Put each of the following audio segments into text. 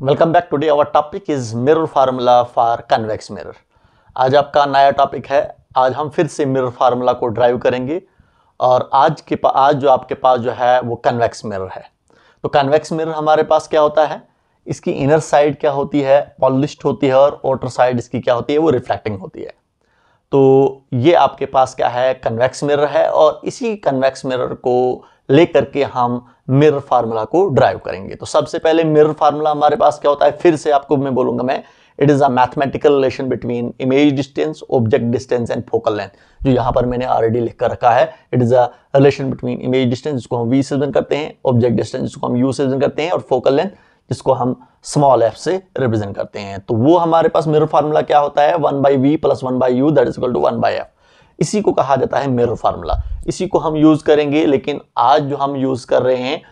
Welcome back. Today our topic is mirror formula for convex mirror. आज आपका नया topic है। आज हम फिर से मिरर फार्मूला को ड्राइव करेंगे और आज जो आपके पास जो है वो कन्वेक्स मिरर है। तो कन्वेक्स मिरर हमारे पास क्या होता है, इसकी इनर साइड क्या होती है, पॉलिश्ड होती है, और आउटर साइड इसकी क्या होती है, वो रिफ्लेक्टिंग होती है। तो ये आपके पास क्या है, कन्वेक्स मिरर है, और इसी कन्वेक्स मिरर को लेकर के हम मिरर फार्मूला को ड्राइव करेंगे। तो सबसे पहले मिरर फार्मूला हमारे पास क्या होता है, फिर से आपको मैं बोलूंगा मैं, it is a mathematical relation between image distance, object distance and focal length. जो यहाँ पर मैंने ऑलरेडी लिख कर रखा है, it is a relation between image distance जिसको हम v से रिप्रेजेंट करते हैं, ऑब्जेक्ट डिस्टेंस जिसको हम u से रिप्रेजेंट करते हैं, और फोकल लेंथ जिसको हम स्मॉल f से रिप्रेजेंट करते हैं। तो वो हमारे पास मिरर फार्मूला क्या होता है, 1/v + 1/u that is equal to 1/f। इसी को कहा जाता है मिरर फार्मूला। इसी को हम यूज करेंगे, लेकिन आज जो हम यूज कर रहे हैं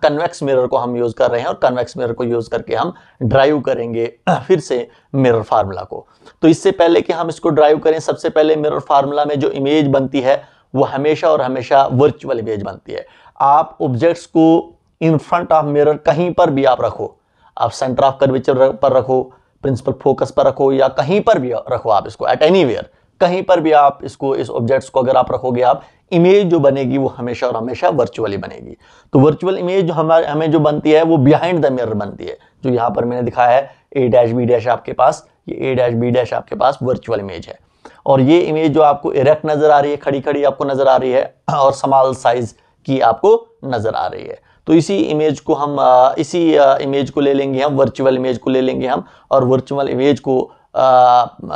कन्वेक्स मिरर को हम यूज कर रहे हैं, और कन्वेक्स मिरर को यूज करके हम ड्राइव करेंगे फिर से मिरर फार्मूला को। तो इससे पहले कि हम इसको ड्राइव करें, सबसे पहले मिरर फार्मूला में जो इमेज बनती है वो हमेशा और हमेशा वर्चुअल इमेज बनती है। आप ऑब्जेक्ट्स को इन फ्रंट ऑफ मिरर कहीं पर भी आप रखो, आप सेंटर ऑफ कर्वेचर पर रखो, प्रिंसिपल फोकस पर रखो, या कहीं पर भी रखो आप इसको, एट एनीवेयर कहीं पर भी आप इसको, इस ऑब्जेक्ट्स को अगर आप रखोगे, आप इमेज जो बनेगी वो हमेशा और हमेशा वर्चुअली बनेगी। तो वर्चुअल इमेज जो हमें जो बनती है वो बिहाइंड द मिरर बनती है। जो यहाँ पर मैंने दिखाया है a-b' आपके पास, ये a-b' आपके पास वर्चुअल इमेज है। और ये इमेज जो आपको इरेक्ट नजर आ रही है, खड़ी खड़ी आपको नजर आ रही है, और स्मॉल साइज की आपको नजर आ रही है। तो इसी इमेज को हम इमेज को ले लेंगे हम, वर्चुअल इमेज को ले लेंगे हम, और वर्चुअल इमेज को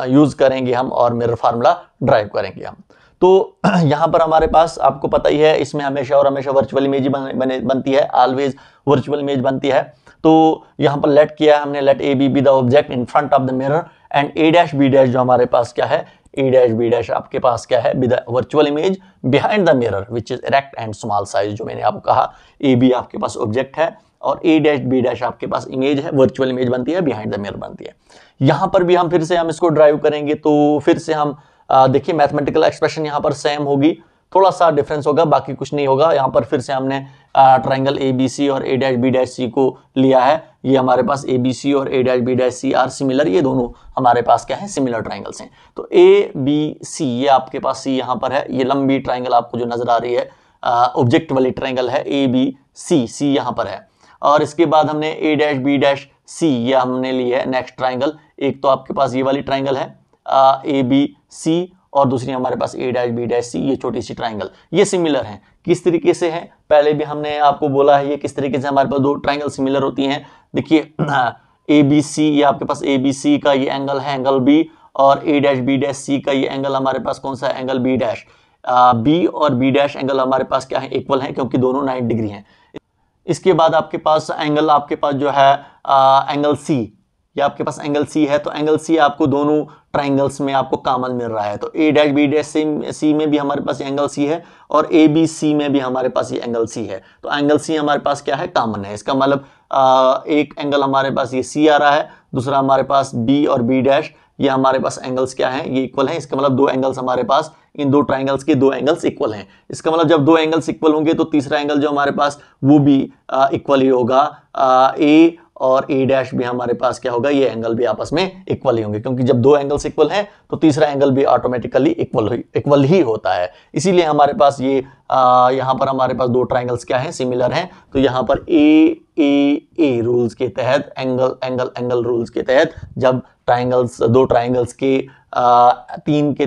यूज करेंगे हम, और मिरर फार्मूला ड्राइव करेंगे हम। तो यहाँ पर हमारे पास आपको पता ही है, इसमें हमेशा और हमेशा वर्चुअल इमेज बनती है, ऑलवेज वर्चुअल इमेज बनती है। तो यहाँ पर लेट किया है हमने, let A B the object in front of the mirror and a-b' जो हमारे पास क्या है, a-b' आपके पास क्या है, with the virtual image behind the mirror which is erect and small size. जो मैंने आपको कहा, ए बी आपके पास ऑब्जेक्ट है और a-b' आपके पास इमेज है, वर्चुअल इमेज बनती है, बिहाइंड द मिरर बनती है। यहाँ पर भी हम फिर से हम इसको ड्राइव करेंगे। तो फिर से हम देखिए मैथमेटिकल एक्सप्रेशन यहाँ पर सेम होगी, थोड़ा सा डिफरेंस होगा, बाकी कुछ नहीं होगा। यहाँ पर फिर से हमने ट्राइंगल ABC और a-b' को लिया है। ये हमारे पास ABC और a-b' आर सिमिलर, ये दोनों हमारे पास क्या है, सिमिलर ट्राइंगल्स हैं। तो ABC ये आपके पास C यहाँ पर है, ये लंबी ट्राइंगल आपको जो नजर आ रही है ऑब्जेक्ट वाली ट्राइंगल है, ABC यहाँ पर है। और इसके बाद हमने a-b' ये हमने ली है नेक्स्ट ट्राइंगल। एक तो आपके पास ये वाली ट्राइंगल है ABC, और दूसरी हमारे पास a-b' ये छोटी सी ट्राइंगल। ये सिमिलर हैं। किस तरीके से हैं, पहले भी हमने आपको बोला है ये किस तरीके से हमारे पास दो ट्राइंगल सिमिलर होती हैं। देखिए ABC ये आपके पास ABC का ये एंगल है, एंगल B, और a-b' का ये एंगल हमारे पास कौन सा है, एंगल B'। B और B' एंगल हमारे पास क्या है, इक्वल है, क्योंकि दोनों 90 डिग्री हैं। इसके बाद आपके पास एंगल आपके पास जो है एंगल C, ये आपके पास एंगल C है। तो एंगल C आपको दोनों ट्राइंगल्स में आपको कॉमन मिल रहा है। तो a-b' में भी हमारे पास एंगल C है, और ABC में भी हमारे पास ये एंगल C है। तो एंगल C हमारे पास क्या है, कॉमन है। इसका मतलब एक एंगल हमारे पास ये C आ रहा है, दूसरा हमारे पास B और B' ये हमारे पास एंगल्स क्या हैं, ये इक्वल हैं। इसका मतलब दो एंगल्स हमारे पास, इन दो ट्राइंगल्स के दो एंगल्स इक्वल हैं। इसका मतलब जब दो एंगल्स इक्वल होंगे तो तीसरा एंगल जो हमारे पास वो भी इक्वल ही होगा। A और A' भी हमारे पास क्या होगा, ये एंगल भी आपस में इक्वल ही होंगे, क्योंकि जब दो एंगल्स इक्वल हैं तो तीसरा एंगल भी ऑटोमेटिकली इक्वल ही होता है। इसीलिए हमारे पास ये यहाँ पर हमारे पास दो ट्राइंगल्स क्या हैं, सिमिलर हैं। तो यहाँ पर A रूल्स के तहत, एंगल रूल्स के तहत, जब दो ट्राइंगल्स के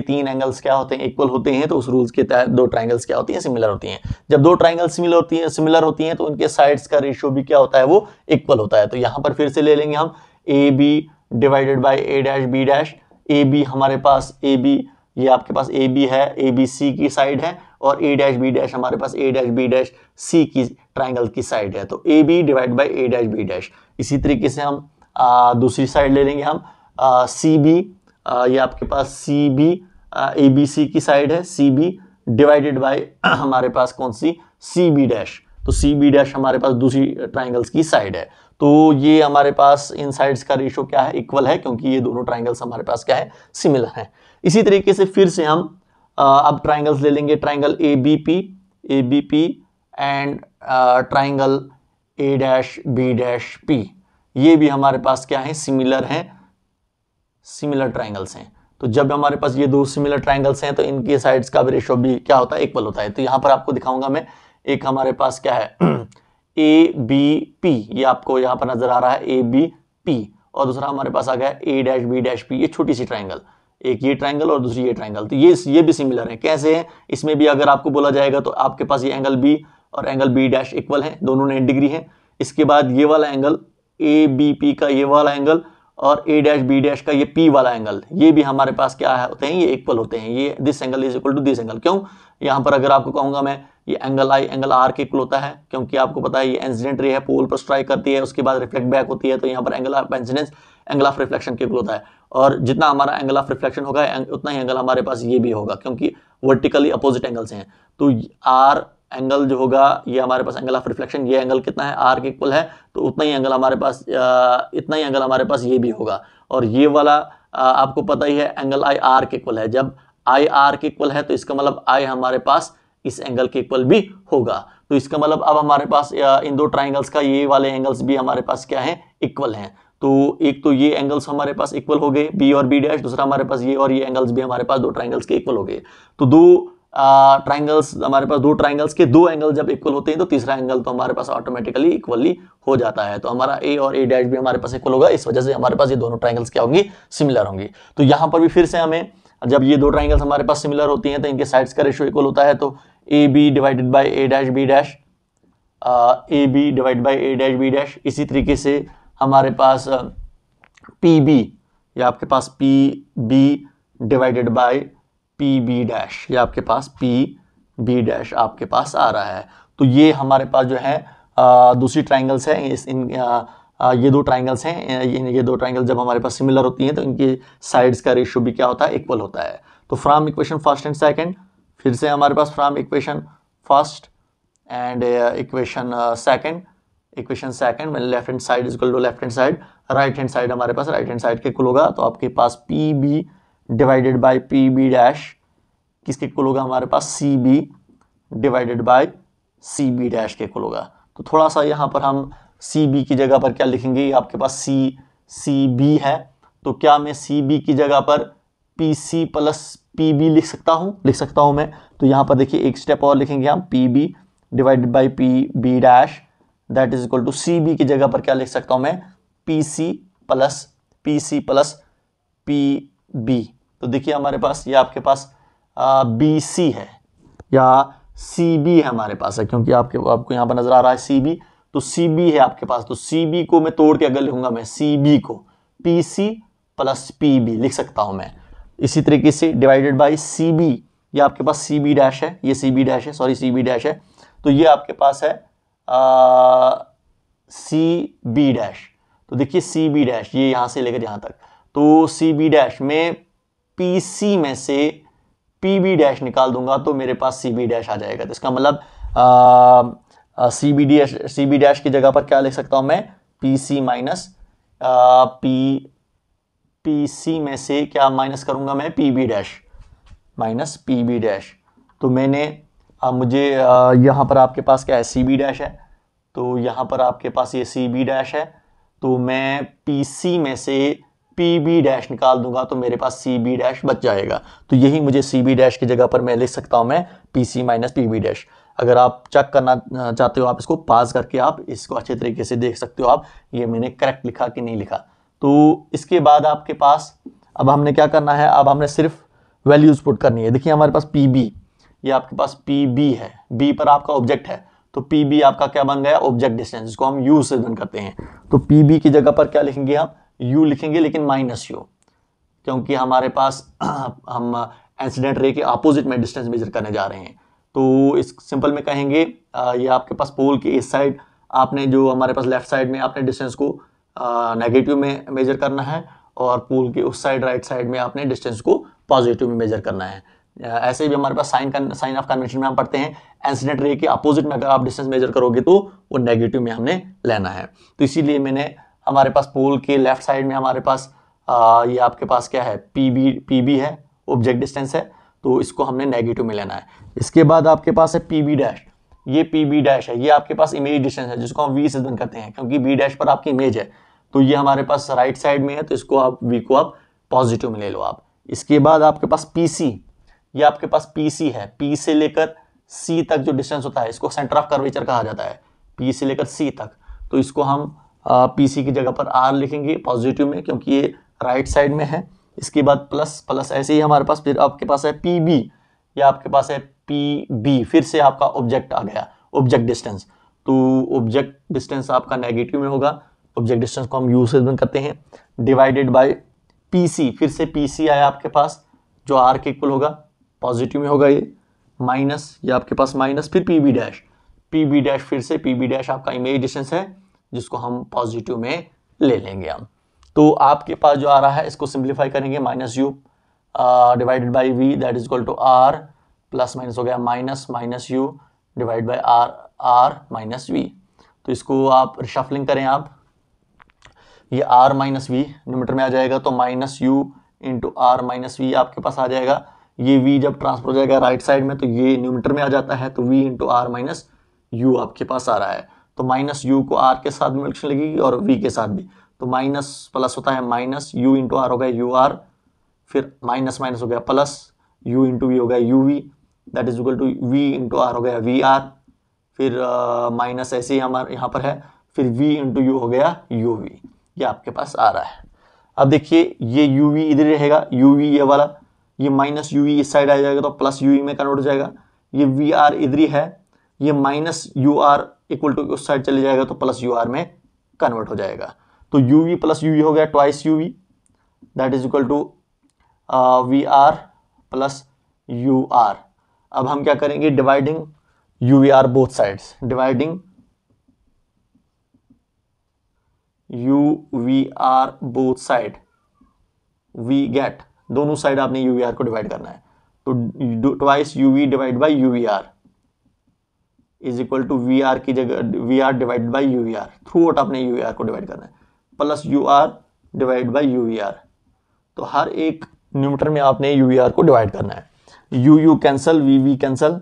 तीन एंगल्स क्या होते हैं, इक्वल होते हैं, तो उस रूल्स के तहत दो ट्राइंगल्स क्या होती हैं, सिमिलर होती हैं। जब दो ट्राइंगल्स सिमिलर होती हैं तो उनके साइड्स का रेशियो भी क्या होता है, वो इक्वल होता है। तो यहाँ पर फिर से ले लेंगे हम AB divided by a-b'। AB हमारे पास AB ये आपके पास AB है, ABC की साइड है, और a-b' हमारे पास a-b' की ट्राइंगल की साइड है। तो AB डिवाइड बाई a-b'। इसी तरीके से हम दूसरी साइड ले लेंगे हम CB, ये आपके पास CB ABC की साइड है, CB डिवाइडेड बाय हमारे पास कौन सी, CB'। तो CB' हमारे पास दूसरी ट्राइंगल्स की साइड है। तो ये हमारे पास इन साइड्स का रेशियो क्या है, इक्वल है, क्योंकि ये दोनों ट्राइंगल्स हमारे पास क्या है, सिमिलर हैं। इसी तरीके से फिर से हम अब ट्राइंगल्स ले लेंगे, triangle ABP and triangle A-B', ये भी हमारे पास क्या है, सिमिलर हैं, सिमिलर ट्राइंगल्स हैं। तो जब हमारे पास ये दो सिमिलर ट्राइंगल्स हैं तो इनके साइड्स का भी रेशियो भी क्या होता है, इक्वल होता है। तो यहाँ पर आपको दिखाऊंगा मैं, एक हमारे पास क्या है ए बी पी, ये आपको यहाँ पर नजर आ रहा है ए बी पी, और दूसरा हमारे पास आ गया ए डैश बी डैश पी, ये छोटी सी ट्राइंगल, एक ये ट्राइंगल और दूसरी ये ट्राइंगल। तो ये भी सिमिलर है। कैसे है, इसमें भी अगर आपको बोला जाएगा तो आपके पास ये एंगल बी और एंगल बी डैश इक्वल है, दोनों 90 डिग्री है। इसके बाद ये वाला एंगल ए बी पी का ये वाला एंगल और ए डैश बी डैश का ये पी वाला एंगल, ये भी हमारे पास क्या होते हैं, ये इक्वल होते हैं। ये this angle is equal to this angle. क्यों, यहाँ पर अगर आपको कहूंगा मैं, ये एंगल आई एंगल आर के इक्वल होता है, क्योंकि आपको पता है ये इंसिडेंट रे है, पोल पर स्ट्राइक करती है, उसके बाद रिफ्लेक्ट बैक होती है, तो यहाँ पर angle of incidence angle of reflection के इक्वल होता है। और जितना हमारा एंगल ऑफ रिफ्लेक्शन होगा उतना ही एंगल हमारे पास ये भी होगा, क्योंकि वर्टिकली अपोजिट एंगल्स हैं। तो आर एंगल जो होगा ये हमारे पास एंगल ऑफ रिफ्लेक्शन, ये एंगल कितना है, आर के इक्वल है, तो उतना ही एंगल हमारे पास इतना ही एंगल हमारे पास ये भी होगा। और ये वाला आपको पता ही है एंगल आई आर के इक्वल है। जब आई आर के इक्वल है तो इसका मतलब आई हमारे पास इस एंगल के इक्वल भी होगा। तो इसका मतलब अब हमारे पास इन दो ट्राइंगल्स का ये वाले एंगल्स भी हमारे पास क्या है, इक्वल हैं। तो एक तो ये एंगल्स हमारे पास इक्वल हो गए, बी और बी डैश, दूसरा हमारे पास ये और ये एंगल्स भी हमारे पास दो ट्राइंगल्स के इक्वल हो गए। तो दो ट्राइंगल्स हमारे पास, दो ट्राइंगल्स के दो एंगल जब इक्वल होते हैं तो तीसरा एंगल तो हमारे पास ऑटोमेटिकली इक्वली हो जाता है। तो हमारा ए और ए डैश भी हमारे पास इक्वल होगा, इस वजह से हमारे पास ये दोनों ट्राइंगल्स क्या होंगी, सिमिलर होंगी। तो यहां पर भी फिर से हमें, जब ये दो ट्राइंगल्स हमारे पास सिमिलर होती हैं तो इनके साइड्स का रेशियो इक्वल होता है। तो A B divided by A dash B dash, A B divide by A dash B dash. इसी तरीके से हमारे पास पी बी, या आपके पास P B divided by P B dash, या आपके पास पी बी डैश आपके पास आ रहा है। तो ये हमारे पास जो है दूसरी ट्राइंगल्स है, ये दो ट्राइंगल्स हैं। ये दो ट्राइंगल जब हमारे पास सिमिलर होती हैं तो इनके साइड्स का रेशियो भी क्या होता है, इक्वल होता है। तो from equation first and second, फिर से हमारे पास from equation first and equation second, equation second में left hand side is equal to left hand side, right hand side हमारे पास राइट हैंड साइड के इक्वल होगा। तो आपके पास P B divided by P B dash किसके equal होगा, हमारे पास C B divided by C B dash के इक्वल होगा। तो थोड़ा सा यहाँ पर हम सी बी की जगह पर क्या लिखेंगे, आपके पास सी बी है, तो क्या मैं सी बी की जगह पर P C plus P B लिख सकता हूँ मैं। तो यहाँ पर देखिए एक स्टेप और लिखेंगे हम, P B divided by P B dash that is equal to C B की जगह पर क्या लिख सकता हूँ मैं, P C plus P B. तो देखिए हमारे पास ये आपके पास बी सी है या सी बी है हमारे पास है, क्योंकि आपको यहाँ पर नजर आ रहा है सी बी, तो सी बी है आपके पास। तो सी बी को मैं तोड़ के अगर लिखूंगा मैं, सी बी को P C plus P B लिख सकता हूं मैं। इसी तरीके से डिवाइडेड बाई सी बी, ये आपके पास सी बी डैश है, ये सी बी डैश है, सॉरी सी बी डैश है, तो ये आपके पास है सी बी डैश। तो देखिए सी बी डैश ये यहां से लेकर यहां तक, तो सी बी डैश में पी सी में से पी बी डैश निकाल दूंगा तो मेरे पास सी बी डैश आ जाएगा। तो इसका मतलब सी बी डैश की जगह पर क्या लिख सकता हूं मैं, P C minus P C में से क्या माइनस करूंगा मैं, P B dash minus P B dash. तो मैंने मुझे यहाँ पर आपके पास क्या है, सी बी डैश है, तो यहाँ पर आपके पास ये सी बी डैश है, तो मैं पी सी में से पी बी डैश निकाल दूंगा तो मेरे पास सी बी डैश बच जाएगा। तो यही मुझे सी बी डैश की जगह पर मैं लिख सकता हूं मैं, P C minus P B dash. अगर आप चेक करना चाहते हो आप इसको पास करके आप इसको अच्छे तरीके से देख सकते हो आप, ये मैंने करेक्ट लिखा कि नहीं लिखा। तो इसके बाद आपके पास अब हमने क्या करना है, अब हमने सिर्फ वैल्यूज पुट करनी है। देखिए हमारे पास पी बी, ये आपके पास पी बी है, बी पर आपका ऑब्जेक्ट है, तो पी बी आपका क्या बन गया, ऑब्जेक्ट डिस्टेंस, जिसको हम यू से बन करते हैं। तो पी बी की जगह पर क्या लिखेंगे हम, यू लिखेंगे, लेकिन माइनस यू, क्योंकि हमारे पास हम इंसिडेंट रे के अपोजिट में डिस्टेंस मेजर करने जा रहे हैं। तो इस सिंपल में कहेंगे ये आपके पास पोल के इस साइड आपने जो हमारे पास लेफ्ट साइड में आपने डिस्टेंस को नेगेटिव में मेजर करना है, और पोल के उस साइड राइट साइड में आपने डिस्टेंस को पॉजिटिव में मेजर करना है। ऐसे भी हमारे पास साइन ऑफ कन्वेंशन में हम पढ़ते हैं, इंसिडेंट रे के अपोजिट में अगर आप डिस्टेंस मेजर करोगे तो वो नेगेटिव में हमने लेना है। तो इसीलिए मैंने हमारे पास पोल के लेफ्ट साइड में हमारे पास ये आपके पास क्या है, पी बी है, ऑब्जेक्ट डिस्टेंस है, तो इसको हमने नेगेटिव में लेना है। इसके बाद आपके पास है पी बी डैश, ये पी बी डैश है, ये आपके पास इमेज डिस्टेंस है, जिसको हम वी से बन करते हैं, क्योंकि बी डैश पर आपकी इमेज है। तो ये हमारे पास राइट साइड में है, तो इसको आप v को आप पॉजिटिव में ले लो आप। इसके बाद आपके पास PC, ये आपके पास PC है, P से लेकर C तक जो डिस्टेंस होता है इसको सेंटर ऑफ कर्वेचर कहा जाता है, P से लेकर C तक। तो इसको हम PC की जगह पर R लिखेंगे पॉजिटिव में, क्योंकि ये राइट साइड में है। इसके बाद प्लस प्लस ऐसे ही हमारे पास, फिर आपके पास है PB, या आपके पास है PB, फिर से आपका ऑब्जेक्ट आ गया, ऑब्जेक्ट डिस्टेंस। तो ऑब्जेक्ट डिस्टेंस आपका नेगेटिव में होगा, ऑब्जेक्ट डिस्टेंस को हम U से डिफाइन करते हैं, डिवाइडेड बाय PC, फिर से PC आया आपके पास जो R के इक्वल होगा, पॉजिटिव में होगा ये, माइनस, ये आपके पास माइनस, फिर PB डैश, PB डैश, फिर से PB डैश आपका इमेज डिस्टेंस है जिसको हम पॉजिटिव में ले लेंगे हम। तो आपके पास जो आ रहा है इसको सिंप्लीफाई करेंगे, minus U divided by V that is equal to R, plus minus हो गया minus minus U divide by R minus V। तो इसको आप रिशफलिंग करें आप, ये R माइनस V न्यूमरेटर में आ जाएगा, तो minus U into R minus V आपके पास आ जाएगा। ये V जब ट्रांसफर हो जाएगा राइट साइड में तो ये न्यूमरेटर में आ जाता है, तो V into R minus U आपके पास आ रहा है। तो माइनस U को R के साथ मल्टीप्लिकेशन लगेगी और V के साथ भी, तो माइनस प्लस होता है माइनस, U इंटू R हो गया UR, फिर माइनस माइनस हो गया प्लस, U इंटू V हो गया UV that is equal to V into R हो गया VR, फिर माइनस ऐसे ही हमारे यहाँ पर है, फिर V इंटू U हो गया UV, ये आपके पास आ रहा है। अब देखिए ये UV इधर रहेगा, UV ये वाला, ये माइनस UV इस साइड आ जाएगा तो प्लस UV में कन्वर्ट हो जाएगा, ये VR इधर ही है, ये माइनस UR इक्वल टू उस साइड चले जाएगा तो प्लस UR में कन्वर्ट हो जाएगा। तो UV प्लस UV हो गया twice UV that is equal to VR plus UR। अब हम क्या करेंगे, dividing UVR both sides, dividing UVR both side, we get, दोनों साइड आपने UVR को डिवाइड करना है, तो twice UV divide by UVR is equal to VR की जगह VR divide by UVR, throughout आपने UVR को डिवाइड करना है, plus UR divide by UVR। तो हर एक न्यूमरेटर में आपने UVR को डिवाइड करना है। UU cancel, VV cancel,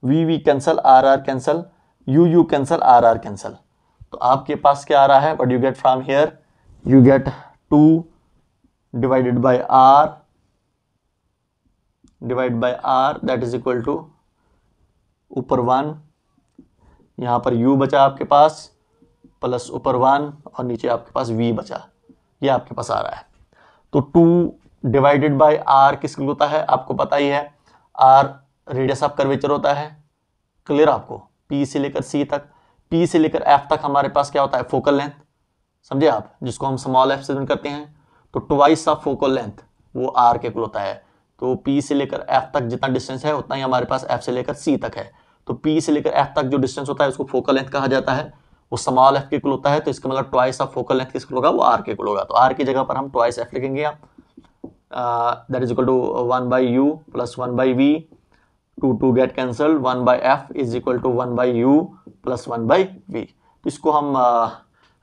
VV cancel, RR cancel, UU cancel, RR cancel. तो आपके पास क्या आ रहा है, what you get from here, you get 2 divided by R divide by R that is equal to ऊपर 1, यहां पर U बचा आपके पास, प्लस ऊपर 1 और नीचे आपके पास V बचा, ये आपके पास आ रहा है। तो 2 डिवाइडेड बाय R किसके होता है, आपको पता ही है, R रेडियस ऑफ कर्वेचर होता है, क्लियर आपको, P से लेकर C तक, P से लेकर F तक हमारे पास क्या होता है, फोकल लेंथ, समझे आप, जिसको हम स्मॉल f से डिनोट करते हैं। तो ट्वाइस ऑफ फोकल लेंथ वो R के इक्वल होता है। तो P से लेकर F तक जितना डिस्टेंस है उतना ही हमारे पास F से लेकर C तक है। तो P से लेकर F तक जो डिस्टेंस होता है उसको फोकल लेंथ कहा जाता है, वो स्मॉल f के इक्वल होता है। तो इसका मतलब ट्वाइस ऑफ फोकल लेंथ किसके होगा, वो R के इक्वल होगा। तो R की जगह पर हम ट्वाइस f लिखेंगे आप, that is equal to 1 by U plus 1 by V, 2 get cancel, 1 by F is equal to 1 by U plus 1 by V। तो इसको हम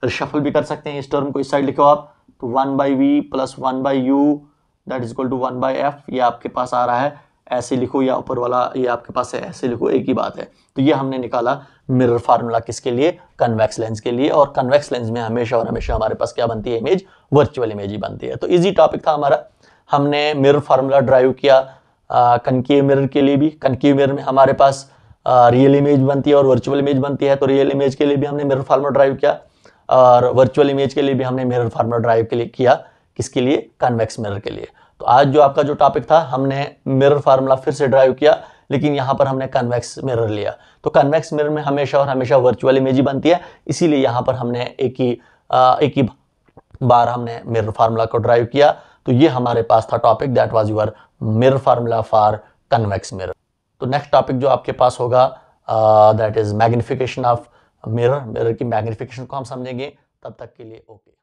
रिशफल भी कर सकते हैं, इस टर्म को इस साइड लिखो आप, तो 1 by V plus 1 by U that is equal to 1 by F, ये आपके पास आ रहा है, ऐसे लिखो या ऊपर वाला ये आपके पास है ऐसे लिखो, एक ही बात है। तो ये हमने निकाला मिरर फार्मूला किसके लिए, कन्वेक्स लेंस के लिए। और कन्वेक्स लेंस में हमेशा और हमेशा हमारे पास क्या बनती है, इमेज वर्चुअल इमेज ही बनती है। तो इजी टॉपिक था हमारा, हमने मिरर फार्मूला ड्राइव किया कनकेव मिरर के लिए भी। कनकेव मिरर में हमारे पास रियल इमेज बनती है और वर्चुअल इमेज बनती है। तो रियल इमेज के लिए भी हमने मिरर फार्मूला ड्राइव किया और वर्चुअल इमेज के लिए भी हमने मिरर फार्मूला ड्राइव के लिए किया, किसके लिए, कन्वेक्स मिरर के लिए। तो आज जो आपका जो टॉपिक था, हमने मिरर फार्मूला फिर से ड्राइव किया, लेकिन यहाँ पर हमने कन्वेक्स मिरर लिया। तो कन्वेक्स मिरर में हमेशा और हमेशा वर्चुअल इमेज ही बनती है, इसीलिए यहाँ पर हमने एक ही बार हमने मिरर फार्मूला को ड्राइव किया। तो ये हमारे पास था topic, that was your mirror formula for convex mirror. तो नेक्स्ट टॉपिक जो आपके पास होगा that is magnification of mirror, mirror की मैग्निफिकेशन को हम समझेंगे। तब तक के लिए ओके।